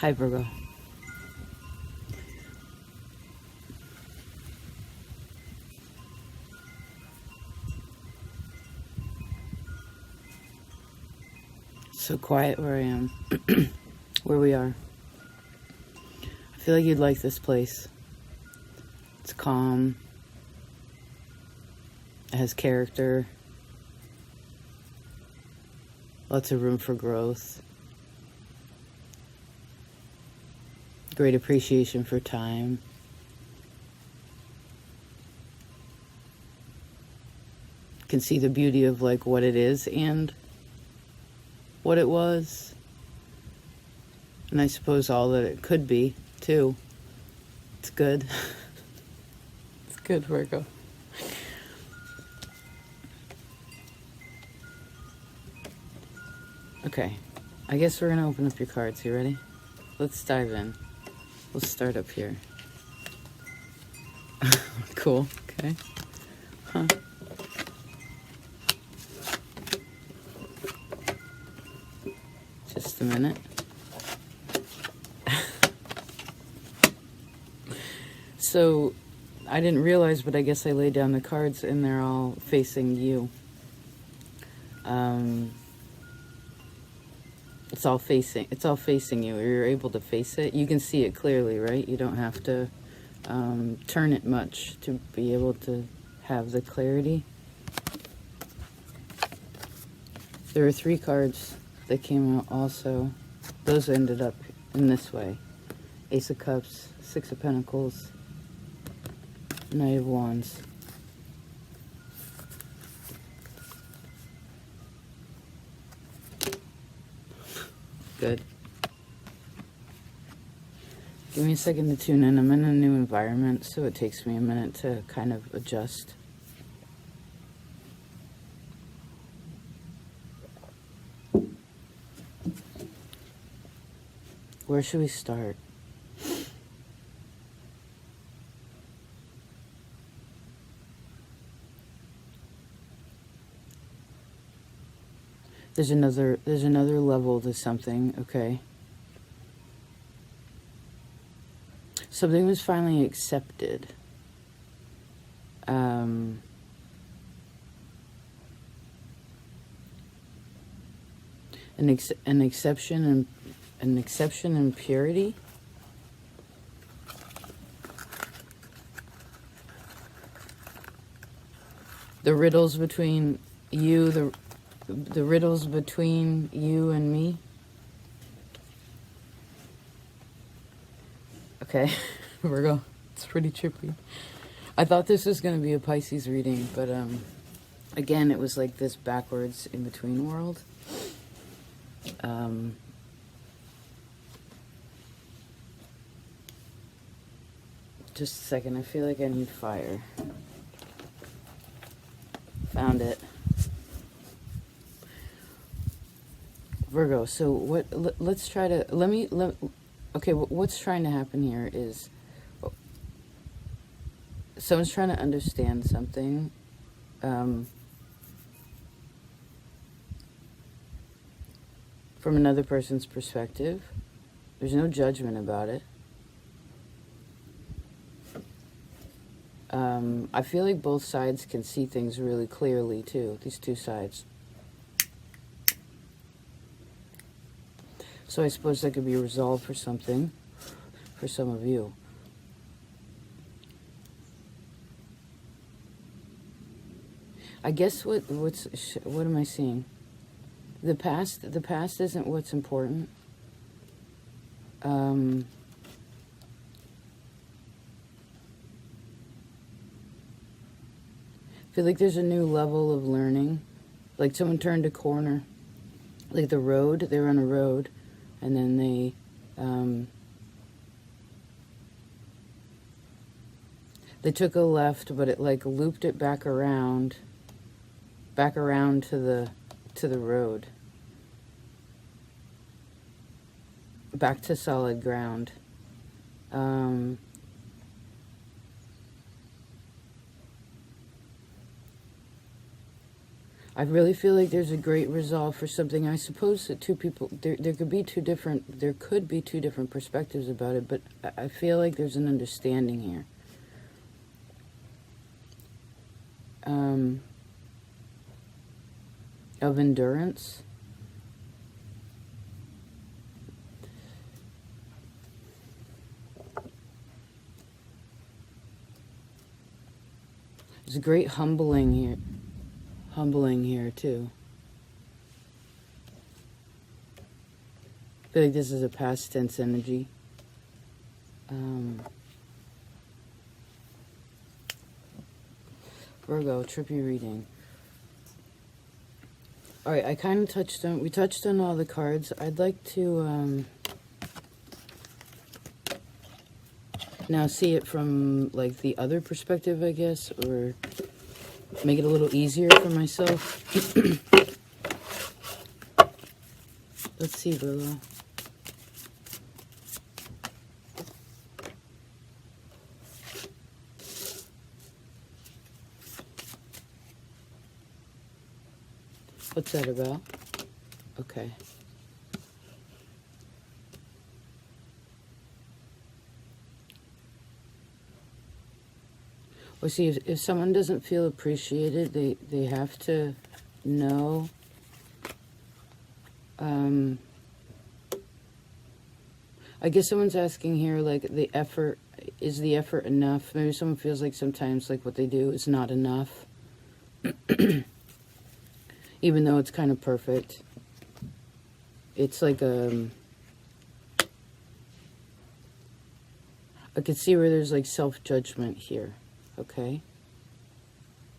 Hi, Virgo. It's so quiet where I am, where we are. I feel like you'd like this place. It's calm. It has character. Lots of room for growth. Great appreciation for time. Can see the beauty of like what it is and what it was. And I suppose all that it could be too. It's good. It's good, Virgo. Okay, I guess we're gonna open up your cards. You ready? Let's dive in. We'll start up here. Cool, okay. Huh. Just a minute. So, I didn't realize, but I guess I laid down the cards and they're all facing you. It's all facing you. You're able to face it. You can see it clearly, right? You don't have to turn it much to be able to have the clarity. There were 3 cards that came out also. Those ended up in this way. Ace of Cups, 6 of Pentacles, Knight of Wands. Good. Give me a second to tune in. I'm in a new environment, so it takes me a minute to kind of adjust. Where should we start? There's another level to something, okay? Something was finally accepted. An exception in purity. The riddles between you, the riddles between you and me. Okay, Virgo, it's pretty trippy. I thought this was going to be a Pisces reading, but again, it was like this backwards in between world. Just a second, I feel like I need fire. Found it. Virgo, so what, let's try to, okay, what's trying to happen here is someone's trying to understand something. From another person's perspective. There's no judgment about it. I feel like both sides can see things really clearly too, these 2 sides. So I suppose that could be resolved for something, for some of you. I guess what am I seeing? The past isn't what's important. I feel like there's a new level of learning. Like someone turned a corner. Like the road, they were on a road, and then they took a left, but it like looped it back around to the road. Back to solid ground. I really feel like there's a great resolve for something. I suppose that two people, there could be two different perspectives about it, but I feel like there's an understanding here. Of endurance. There's a great humbling here too. I feel like this is a past tense energy. Virgo, trippy reading. Alright, we touched on all the cards. I'd like to now see it from like the other perspective, I guess, or make it a little easier for myself. Let's see, Virgo. What's that about? Okay. Well, see, if someone doesn't feel appreciated, they have to know. I guess someone's asking here, like, is the effort enough? Maybe someone feels like sometimes, like, what they do is not enough. Even though it's kind of perfect. It's like I could see where there's like self-judgment here, okay?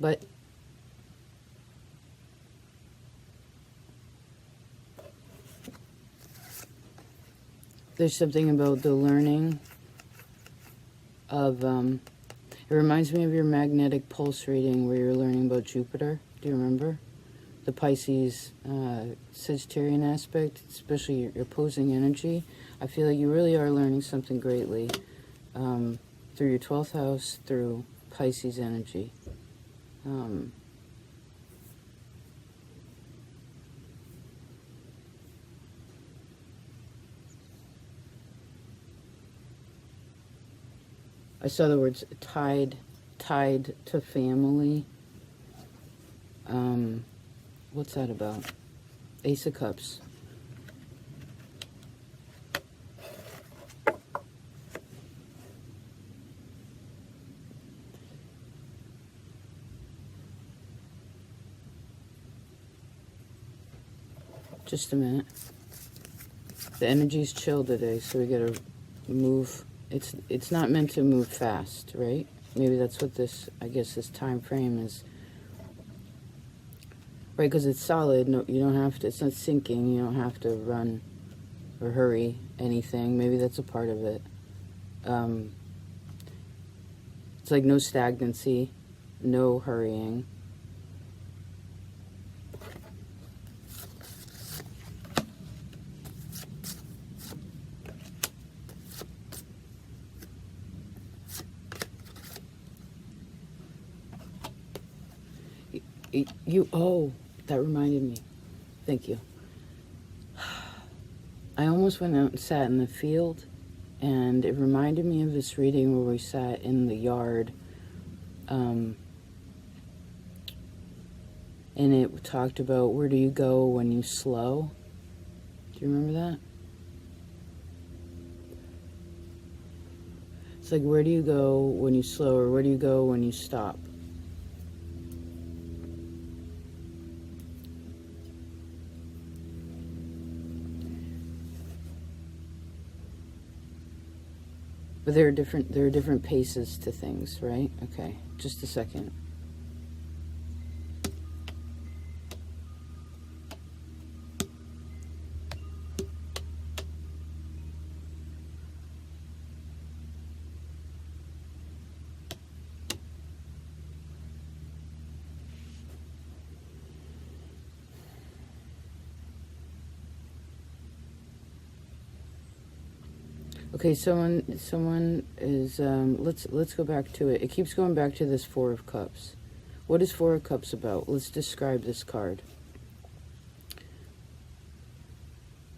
But there's something about the learning of, it reminds me of your magnetic pulse reading where you're learning about Jupiter. Do you remember? The Pisces, Sagittarian aspect, especially your opposing energy. I feel like you really are learning something greatly through your 12th house, through Pisces energy. I saw the words tied to family. What's that about? Ace of Cups. Just a minute. The energy's chill today, so we gotta move. It's not meant to move fast, right? Maybe that's what this time frame is. Right, because it's solid. No, you don't have to. It's not sinking. You don't have to run or hurry anything. Maybe that's a part of it. It's like no stagnancy, no hurrying. Oh, that reminded me. Thank you. I almost went out and sat in the field, and it reminded me of this reading where we sat in the yard, and it talked about where do you go when you slow. Do you remember that? It's like, where do you go when you slow, or where do you go when you stop? But there are different paces to things, right? Okay, just a second. Okay, someone is let's go back to it. It keeps going back to this Four of Cups. What is Four of Cups about? Let's describe this card.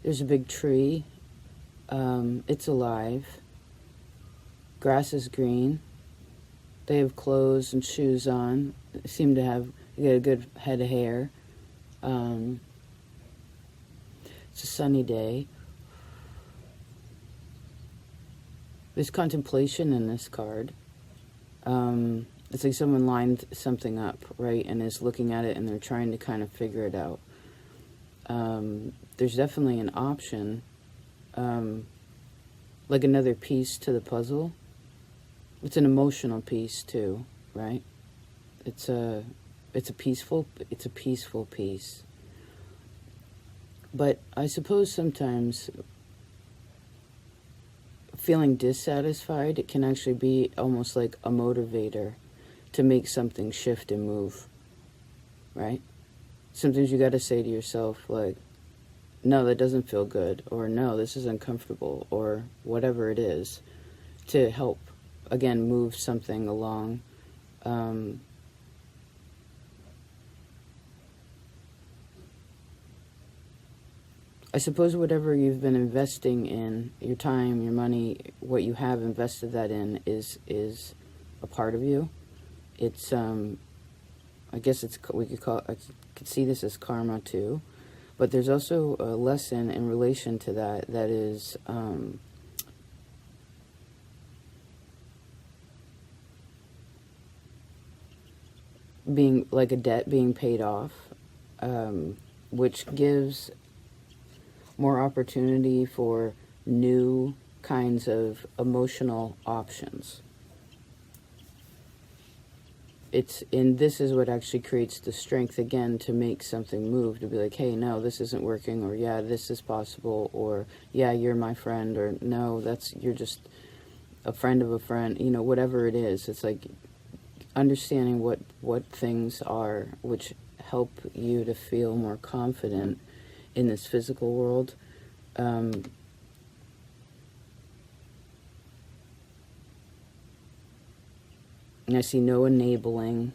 There's a big tree. It's alive. Grass is green. They have clothes and shoes on. They seem to have a good head of hair. It's a sunny day. There's contemplation in this card. It's like someone lined something up, right, and is looking at it and they're trying to kind of figure it out. There's definitely an option, like another piece to the puzzle. It's an emotional piece too, right? It's a peaceful piece. But I suppose sometimes feeling dissatisfied, it can actually be almost like a motivator to make something shift and move, right? Sometimes you got to say to yourself, like, no, that doesn't feel good, or no, this is uncomfortable, or whatever it is, to help, again, move something along. I suppose whatever you've been investing in, your time, your money, what you have invested that in is a part of you. It's, I guess it's, we could call, I could see this as karma too. But there's also a lesson in relation to that that is, being like a debt being paid off, which gives more opportunity for new kinds of emotional options. This is what actually creates the strength again to make something move, to be like, hey, no, this isn't working, or yeah, this is possible, or yeah, you're my friend, or no, you're just a friend of a friend, you know, whatever it is. It's like understanding what things are which help you to feel more confident in this physical world. And I see no enabling.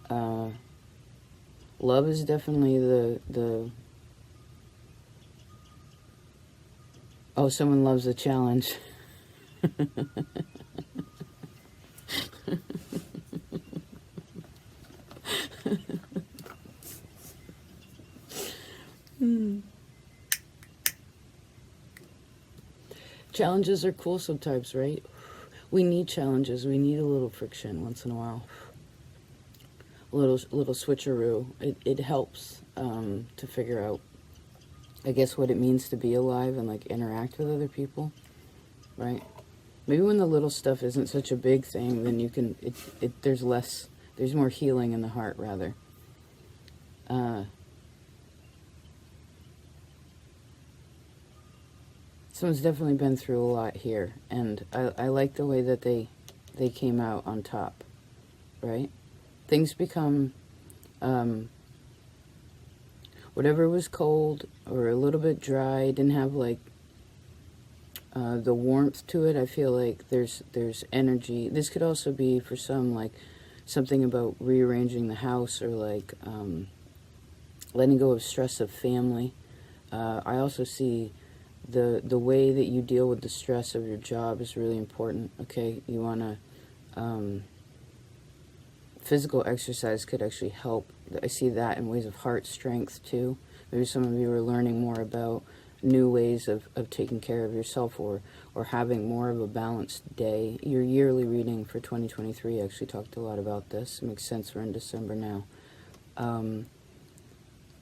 Love is definitely the oh, someone loves a challenge. Challenges are cool sometimes, right? We need challenges. We need a little friction once in a while. A little switcheroo. It helps to figure out, I guess, what it means to be alive and like interact with other people, right? Maybe when the little stuff isn't such a big thing, then you can, there's more healing in the heart, rather. Someone's definitely been through a lot here, and I like the way that they came out on top, right? Things become, whatever was cold or a little bit dry, didn't have like the warmth to it. I feel like there's energy. This could also be for some like something about rearranging the house, or like letting go of stress of family. I also see the way that you deal with the stress of your job is really important. Okay, you want to physical exercise could actually help. I see that in ways of heart strength too. Maybe some of you are learning more about new ways of taking care of yourself, or having more of a balanced day. Your yearly reading for 2023 actually talked a lot about this. It makes sense, we're in December now.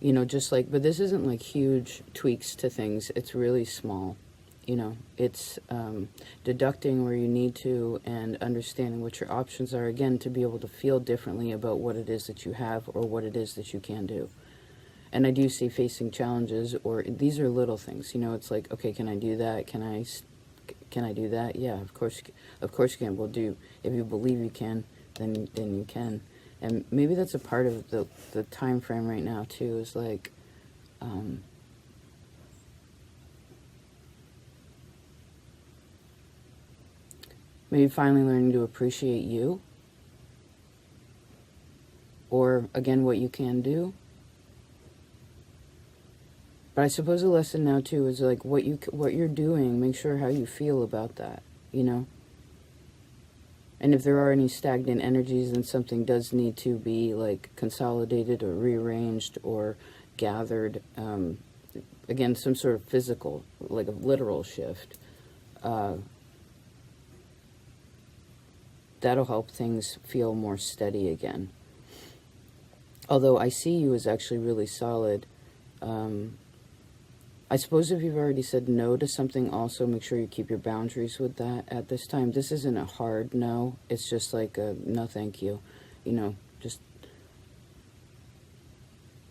You know, just like, but this isn't like huge tweaks to things. It's really small. You know, it's deducting where you need to and understanding what your options are, again, to be able to feel differently about what it is that you have or what it is that you can do. And I do see facing challenges, or these are little things. You know, it's like, okay, can I do that? Can I do that? Yeah, of course you can. Well, if you believe you can, then you can. And maybe that's a part of the time frame right now too, is like, Maybe finally learning to appreciate you. Or, again, what you can do. But I suppose the lesson now, too, is like what you're doing, make sure how you feel about that, you know? And if there are any stagnant energies, then something does need to be, like, consolidated or rearranged or gathered. Again, some sort of physical, like a literal shift. That'll help things feel more steady again. Although I see you as actually really solid. I suppose if you've already said no to something, also make sure you keep your boundaries with that at this time. This isn't a hard no. It's just like a no thank you. You know, just...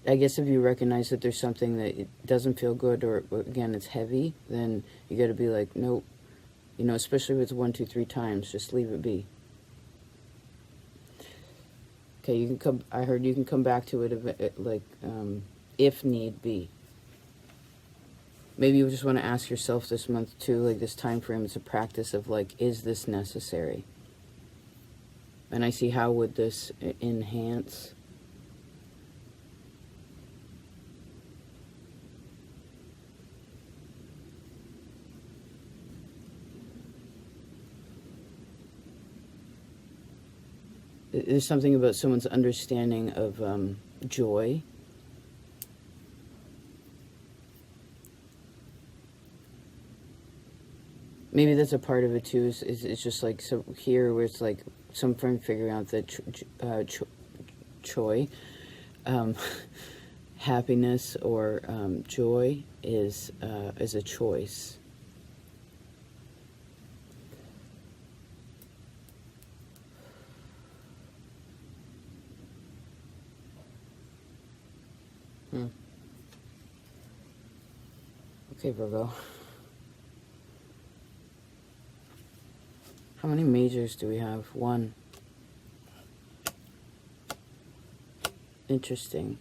I guess if you recognize that there's something that it doesn't feel good, or again, it's heavy, then you got to be like, nope. You know, especially if it's 1, 2, 3 times, just leave it be. Okay, you can come. I heard you can come back to it, if need be. Maybe you just want to ask yourself this month too, like this time frame, it's a practice of like, is this necessary? And I see how would this enhance. There's something about someone's understanding of joy. Maybe that's a part of it too. It's just like, so here where it's like some friend figuring out that joy, happiness or joy is a choice. Okay, Virgo. How many majors do we have? 1. Interesting.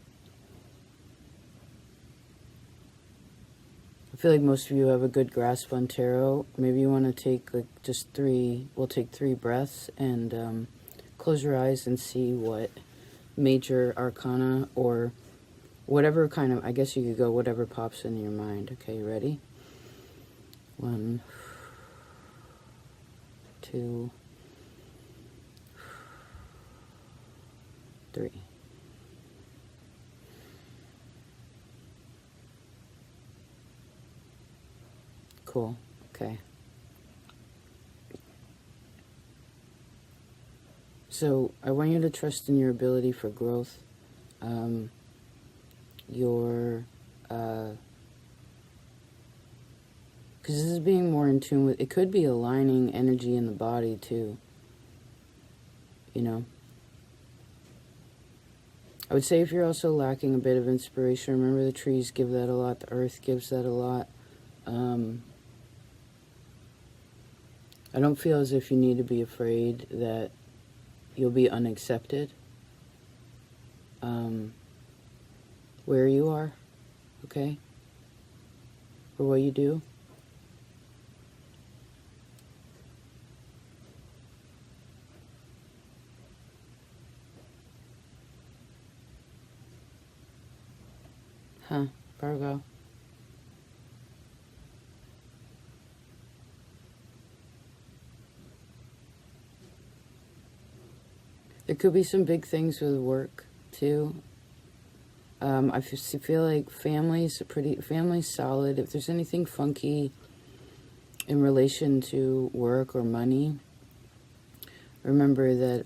I feel like most of you have a good grasp on tarot. Maybe you want to take like just 3, we'll take 3 breaths and close your eyes and see what major arcana or whatever kind of, I guess you could go whatever pops in your mind. Okay, you ready? 1, 2, 3. Cool. Okay. So I want you to trust in your ability for growth. Because this is being more in tune with, it could be aligning energy in the body too, you know. I would say if you're also lacking a bit of inspiration, remember the trees give that a lot, the earth gives that a lot. I don't feel as if you need to be afraid that you'll be unaccepted where you are, okay, for what you do. Huh, Virgo. There could be some big things with work too. I feel like family's solid. If there's anything funky in relation to work or money, remember that,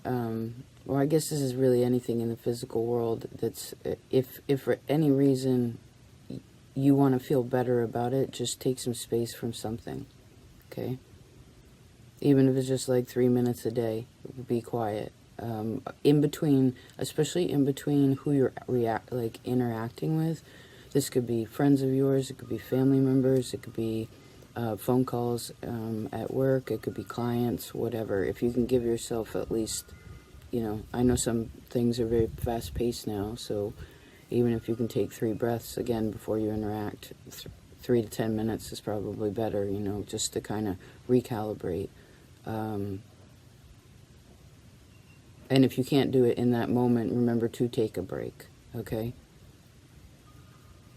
well, I guess this is really anything in the physical world that's, if for any reason you want to feel better about it, just take some space from something, okay? Even if it's just like 3 minutes a day, be quiet. In between, especially in between who you're interacting with. This could be friends of yours, it could be family members, it could be phone calls at work, it could be clients, whatever. If you can give yourself at least, you know, I know some things are very fast paced now, so even if you can take 3 breaths again before you interact, 3 to 10 minutes is probably better, you know, just to kind of recalibrate. And if you can't do it in that moment, remember to take a break, okay?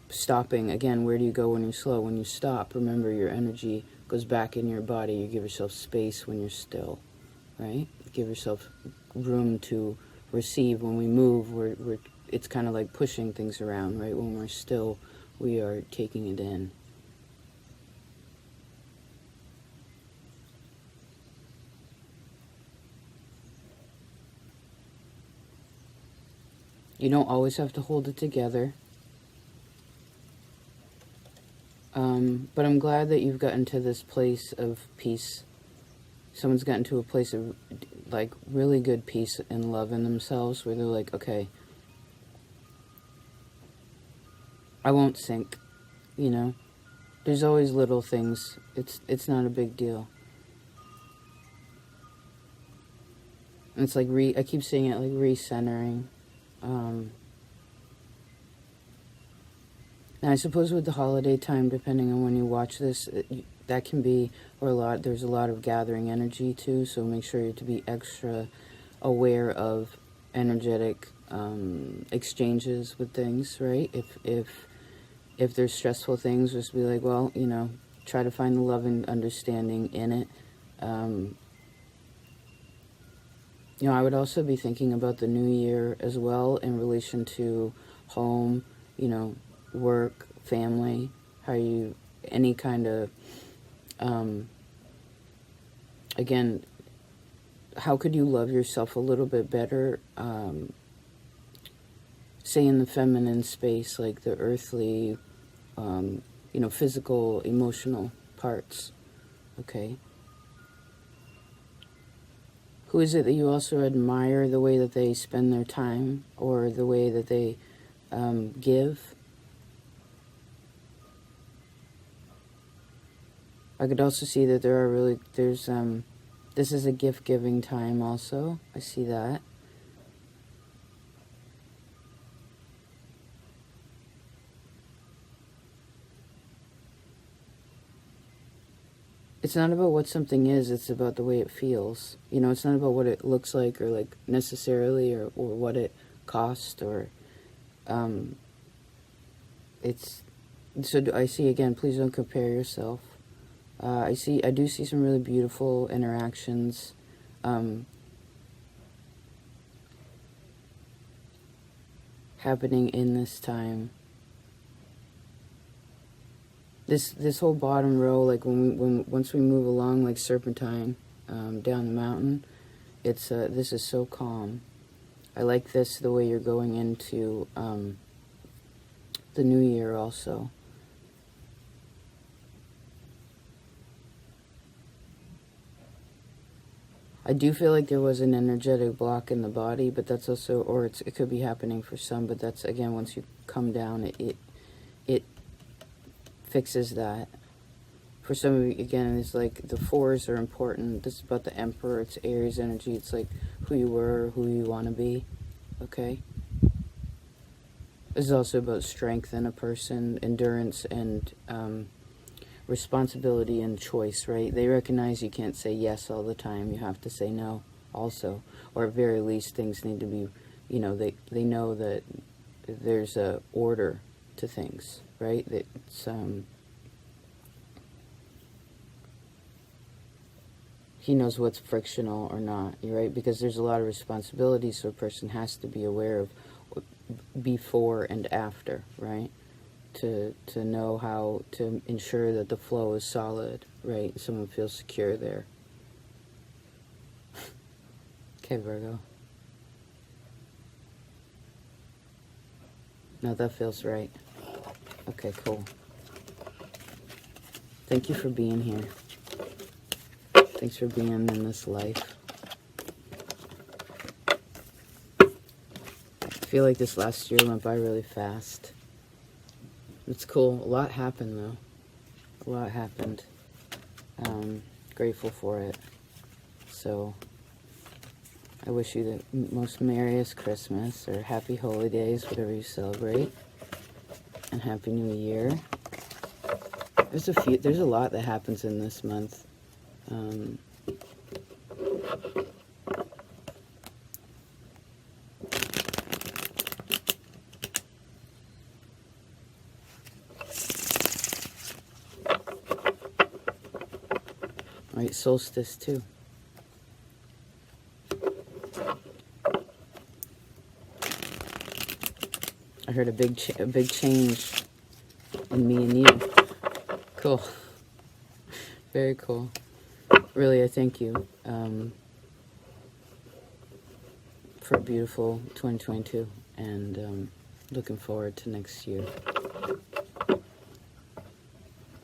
Stopping, again, where do you go when you're slow? When you stop, remember your energy goes back in your body. You give yourself space when you're still, right? Give yourself room to receive. When we move, it's kind of like pushing things around, right? When we're still, we are taking it in. You don't always have to hold it together. But I'm glad that you've gotten to this place of peace. Someone's gotten to a place of, like, really good peace and love in themselves, where they're like, okay, I won't sink, you know? There's always little things. It's not a big deal. And it's like, I keep saying it, like, recentering. And I suppose with the holiday time, depending on when you watch this, that can be, there's a lot of gathering energy too, so make sure you're to be extra aware of energetic exchanges with things, right? If there's stressful things, just be like, well, you know, try to find the love and understanding in it. You know, I would also be thinking about the new year as well in relation to home, you know, work, family, any kind of, again, how could you love yourself a little bit better, say in the feminine space, like the earthly, you know, physical, emotional parts, okay? Who is it that you also admire the way that they spend their time or the way that they give? I could also see that this is a gift-giving time also. I see that. It's not about what something is, it's about the way it feels. You know, it's not about what it looks like or like necessarily or what it cost or so I see again, please don't compare yourself. I do see some really beautiful interactions. Happening in this time. This whole bottom row, like once we move along like serpentine down the mountain, this is so calm. I like the way you're going into the new year also. I do feel like there was an energetic block in the body, but that's also, or it could be happening for some, but that's, again, once you come down, it fixes that. For some of you, again, it's like the fours are important. This is about the Emperor, it's Aries energy, it's like who you were, who you want to be, okay? This is also about strength in a person, endurance, and responsibility and choice, right? They recognize you can't say yes all the time. You have to say no also. Or at very least, things need to be, you know, they know that there's a order to things, right? That it's, he knows what's frictional or not, right? Because there's a lot of responsibility, so a person has to be aware of before and after, right? To know how to ensure that the flow is solid, right? Someone feels secure there. Okay, Virgo. No, that feels right. Okay, cool. Thank you for being here. Thanks for being in this life. I feel like this last year went by really fast. It's cool. A lot happened, though. A lot happened. Grateful for it. So, I wish you the most merriest Christmas, or happy holidays, whatever you celebrate. And Happy New Year. There's a lot that happens in this month. Right, solstice too. I heard a big change in me and you. Cool. Very cool. Really, I thank you for a beautiful 2022, and looking forward to next year.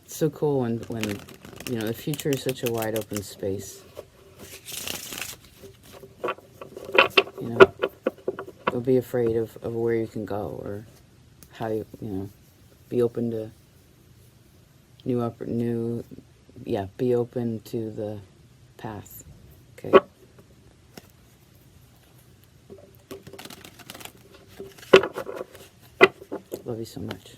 It's so cool when you know, the future is such a wide open space. You know, don't be afraid of where you can go, or how you know, be open to be open to the path. Okay. Love you so much.